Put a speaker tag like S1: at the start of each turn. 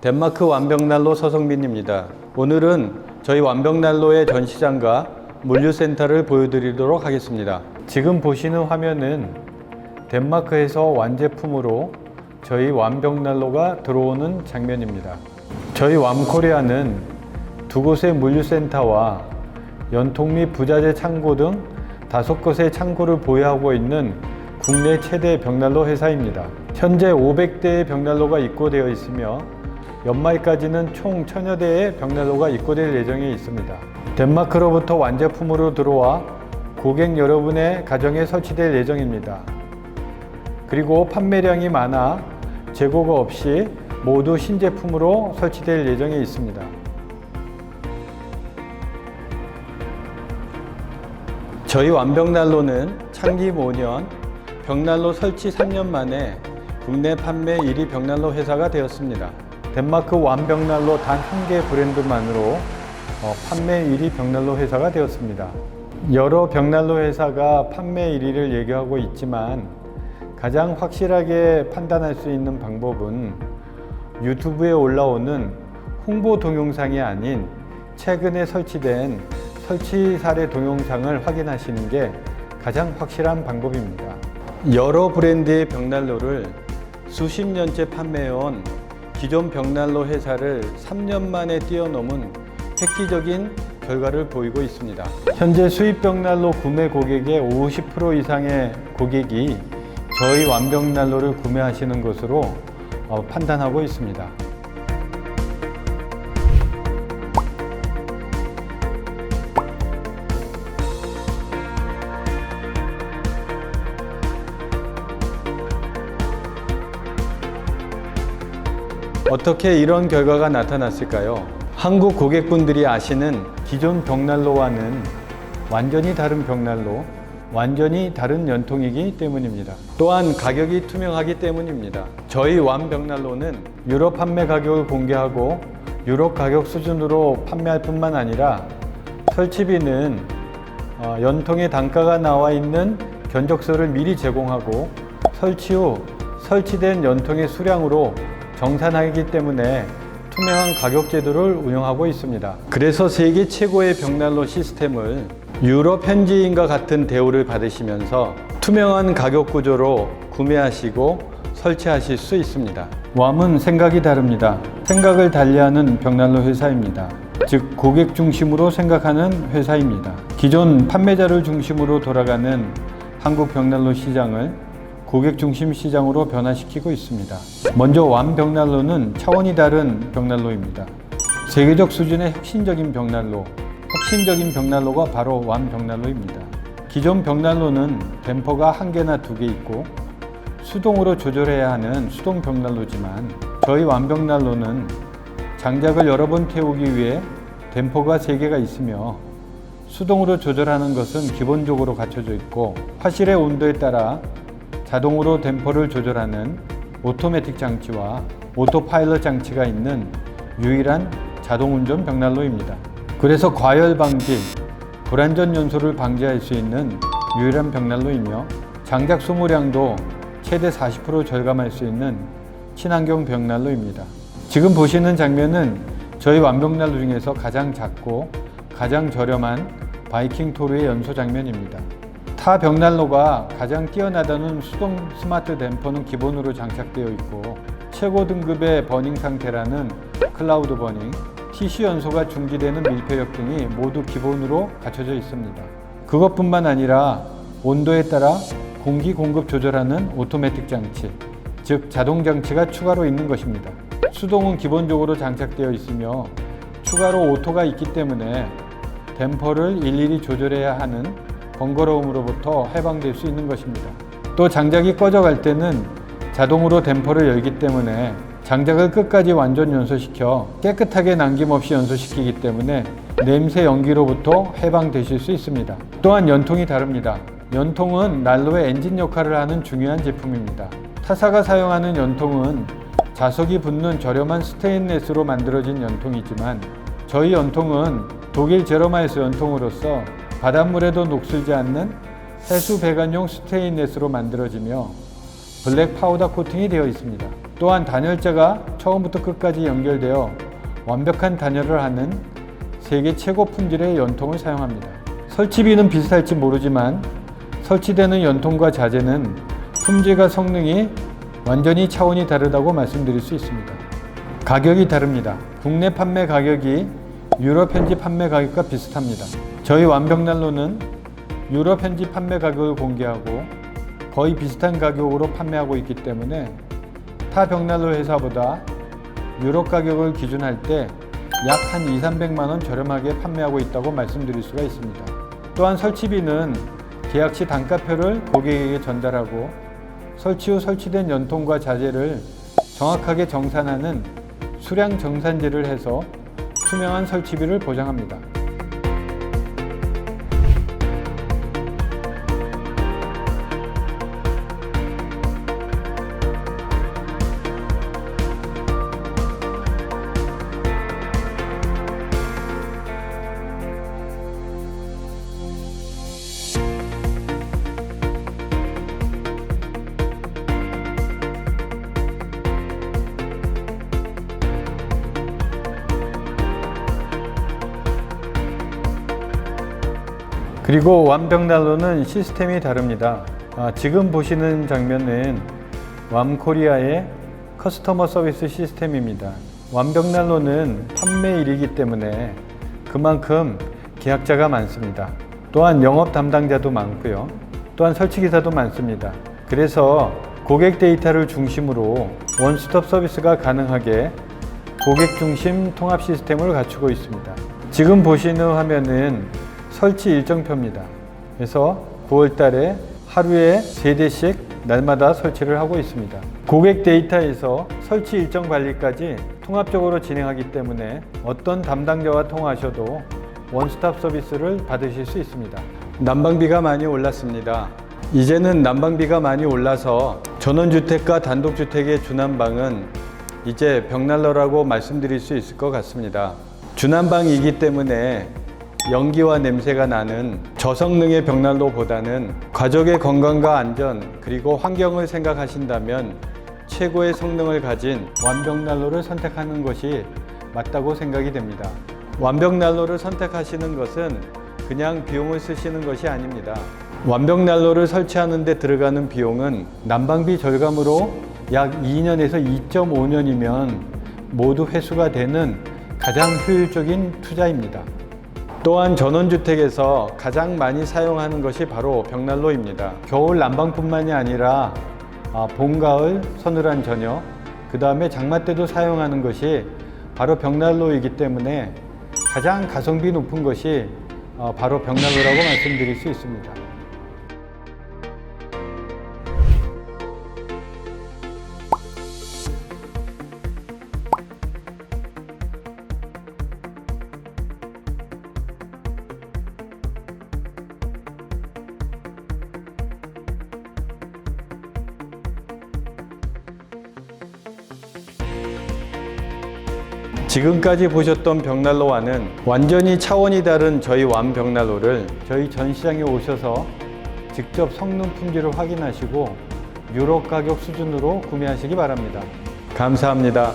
S1: 덴마크 완벽난로 서성빈입니다. 오늘은 저희 완벽난로의 전시장과 물류센터를 보여드리도록 하겠습니다. 지금 보시는 화면은 덴마크에서 완제품으로 저희 완벽난로가 들어오는 장면입니다. 저희 왬코리아는 두 곳의 물류센터와 연통 및 부자재 창고 등 5곳의 창고를 보유하고 있는 국내 최대 벽난로 회사입니다. 현재 500대의 벽난로가 입고되어 있으며 연말까지는 총 1000여 대의 벽난로가 입고될 예정에 있습니다. 덴마크로부터 완제품으로 들어와 고객 여러분의 가정에 설치될 예정입니다. 그리고 판매량이 많아 재고가 없이 모두 신제품으로 설치될 예정에 있습니다. 저희 완벽난로는 창립 5년, 벽난로 설치 3년 만에 국내 판매 1위 벽난로 회사가 되었습니다. 덴마크 완벽난로 단 한 개 브랜드만으로 판매 1위 벽난로 회사가 되었습니다. 여러 벽난로 회사가 판매 1위를 얘기하고 있지만 가장 확실하게 판단할 수 있는 방법은 유튜브에 올라오는 홍보 동영상이 아닌 최근에 설치된 설치 사례 동영상을 확인하시는 게 가장 확실한 방법입니다. 여러 브랜드의 벽난로를 수십 년째 판매해온 기존 벽난로 회사를 3년 만에 뛰어넘은 획기적인 결과를 보이고 있습니다. 현재 수입 벽난로 구매 고객의 50% 이상의 고객이 저희 완벽난로를 구매하시는 것으로 판단하고 있습니다. 어떻게 이런 결과가 나타났을까요? 한국 고객분들이 아시는 기존 벽난로와는 완전히 다른 벽난로, 완전히 다른 연통이기 때문입니다. 또한 가격이 투명하기 때문입니다. 저희 완벽난로는 유럽 판매 가격을 공개하고 유럽 가격 수준으로 판매할 뿐만 아니라 설치비는 연통의 단가가 나와 있는 견적서를 미리 제공하고 설치 후 설치된 연통의 수량으로 정산하기 때문에 투명한 가격 제도를 운영하고 있습니다. 그래서 세계 최고의 벽난로 시스템을 유럽 현지인과 같은 대우를 받으시면서 투명한 가격 구조로 구매하시고 설치하실 수 있습니다. 왬은 생각이 다릅니다. 생각을 달리하는 벽난로 회사입니다. 즉 고객 중심으로 생각하는 회사입니다. 기존 판매자를 중심으로 돌아가는 한국 벽난로 시장을 고객 중심 시장으로 변화시키고 있습니다. 먼저 완벽난로는 차원이 다른 벽난로입니다. 세계적 수준의 혁신적인 벽난로, 혁신적인 벽난로가 바로 완벽난로입니다. 기존 벽난로는 댐퍼가 1개나 2개 있고 수동으로 조절해야 하는 수동 벽난로지만 저희 완벽난로는 장작을 여러 번 태우기 위해 댐퍼가 3개가 있으며 수동으로 조절하는 것은 기본적으로 갖춰져 있고 화실의 온도에 따라 자동으로 댐퍼를 조절하는 오토매틱 장치와 오토파일럿 장치가 있는 유일한 자동운전 벽난로입니다. 그래서 과열 방지, 불안전 연소를 방지할 수 있는 유일한 벽난로이며 장작 소모량도 최대 40% 절감할 수 있는 친환경 벽난로입니다. 지금 보시는 장면은 저희 완벽난로 중에서 가장 작고 가장 저렴한 바이킹 토르의 연소 장면입니다. 타 벽난로가 가장 뛰어나다는 수동 스마트 댐퍼는 기본으로 장착되어 있고 최고 등급의 버닝 상태라는 클라우드 버닝, TC 연소가 중지되는 밀폐력 등이 모두 기본으로 갖춰져 있습니다. 그것뿐만 아니라 온도에 따라 공기 공급 조절하는 오토매틱 장치, 즉 자동 장치가 추가로 있는 것입니다. 수동은 기본적으로 장착되어 있으며 추가로 오토가 있기 때문에 댐퍼를 일일이 조절해야 하는 번거로움으로부터 해방될 수 있는 것입니다. 또 장작이 꺼져갈 때는 자동으로 댐퍼를 열기 때문에 장작을 끝까지 완전 연소시켜 깨끗하게 남김없이 연소시키기 때문에 냄새 연기로부터 해방되실 수 있습니다. 또한 연통이 다릅니다. 연통은 난로의 엔진 역할을 하는 중요한 제품입니다. 타사가 사용하는 연통은 자석이 붙는 저렴한 스테인레스로 만들어진 연통이지만 저희 연통은 독일 제로마이스 연통으로서 바닷물에도 녹슬지 않는 해수 배관용 스테인레스로 만들어지며 블랙 파우더 코팅이 되어 있습니다. 또한 단열재가 처음부터 끝까지 연결되어 완벽한 단열을 하는 세계 최고 품질의 연통을 사용합니다. 설치비는 비슷할지 모르지만 설치되는 연통과 자재는 품질과 성능이 완전히 차원이 다르다고 말씀드릴 수 있습니다. 가격이 다릅니다. 국내 판매 가격이 유럽 현지 판매 가격과 비슷합니다. 저희 완벽난로는 유럽 현지 판매 가격을 공개하고 거의 비슷한 가격으로 판매하고 있기 때문에 타 벽난로 회사보다 유럽 가격을 기준할 때 약 한 200~300만 원 저렴하게 판매하고 있다고 말씀드릴 수가 있습니다. 또한 설치비는 계약 시 단가표를 고객에게 전달하고 설치 후 설치된 연통과 자재를 정확하게 정산하는 수량 정산제를 해서 투명한 설치비를 보장합니다. 그리고 완벽난로는 시스템이 다릅니다. 지금 보시는 장면은 왬코리아의 커스터머 서비스 시스템입니다. 완벽난로는 판매일이기 때문에 그만큼 계약자가 많습니다. 또한 영업 담당자도 많고요. 또한 설치기사도 많습니다. 그래서 고객 데이터를 중심으로 원스톱 서비스가 가능하게 고객 중심 통합 시스템을 갖추고 있습니다. 지금 보시는 화면은 설치 일정표입니다. 그래서 9월 달에 하루에 3대씩 날마다 설치를 하고 있습니다. 고객 데이터에서 설치 일정 관리까지 통합적으로 진행하기 때문에 어떤 담당자와 통화하셔도 원스톱 서비스를 받으실 수 있습니다. 난방비가 많이 올랐습니다. 이제는 난방비가 많이 올라서 전원주택과 단독주택의 주난방은 이제 벽난로라고 말씀드릴 수 있을 것 같습니다. 주난방이기 때문에 연기와 냄새가 나는 저성능의 벽난로보다는 가족의 건강과 안전 그리고 환경을 생각하신다면 최고의 성능을 가진 완벽난로를 선택하는 것이 맞다고 생각이 됩니다. 완벽난로를 선택하시는 것은 그냥 비용을 쓰시는 것이 아닙니다. 완벽난로를 설치하는 데 들어가는 비용은 난방비 절감으로 약 2년에서 2.5년이면 모두 회수가 되는 가장 효율적인 투자입니다. 또한 전원주택에서 가장 많이 사용하는 것이 바로 벽난로입니다. 겨울 난방뿐만이 아니라 봄, 가을, 서늘한 저녁, 그 다음에 장마 때도 사용하는 것이 바로 벽난로이기 때문에 가장 가성비 높은 것이 바로 벽난로라고 말씀드릴 수 있습니다. 지금까지 보셨던 벽난로와는 완전히 차원이 다른 저희 완벽난로를 저희 전시장에 오셔서 직접 성능 품질을 확인하시고 유럽 가격 수준으로 구매하시기 바랍니다. 감사합니다.